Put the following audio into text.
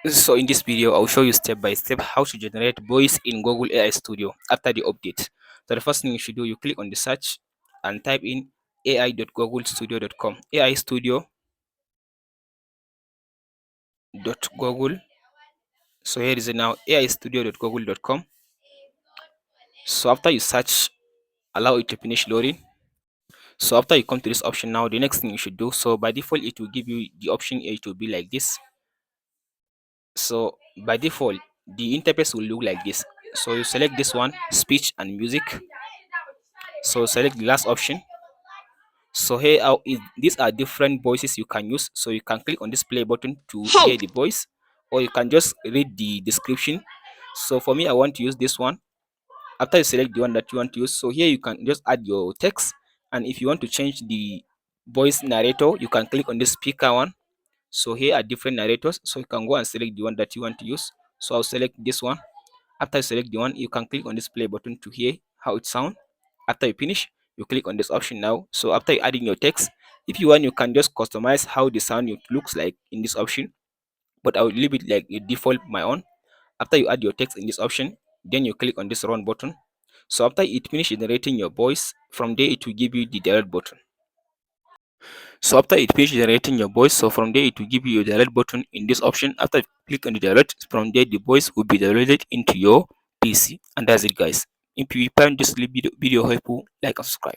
So in this video, I'll show you step by step how to generate voice in Google AI Studio after the update. So the first thing you should do, you click on the search and type in ai.googlestudio.com. AI Studio.google. So here is it now, ai-studio.google.com. So after you search, allow it to finish loading. So after you come to this option now, the next thing you should do, so by default it will give you the option A to be like this. So by default the interface will look like this. So you select this one, speech and music. So select the last option. So here these are different voices you can use. So you can click on this play button to hear the voice, or you can just read the description. So for me, I want to use this one. After you select the one that you want to use, so here you can just add your text, and if you want to change the voice narrator, you can click on this speaker one. So here are different narrators, so you can go and select the one that you want to use. So I'll select this one. After you select the one, you can click on this play button to hear how it sounds. After you finish, you click on this option now. So after you adding your text, if you want, you can just customize how the sound it looks like in this option, but I will leave it like a default my own. After you add your text in this option, then you click on this run button. So after it finish generating your voice, from there it will give you the direct button. So after it finish generating your voice, so from there it will give you your direct button in this option. After you click on the direct, from there the voice will be directed into your PC, and that's it, guys. If you find this video helpful, like and subscribe.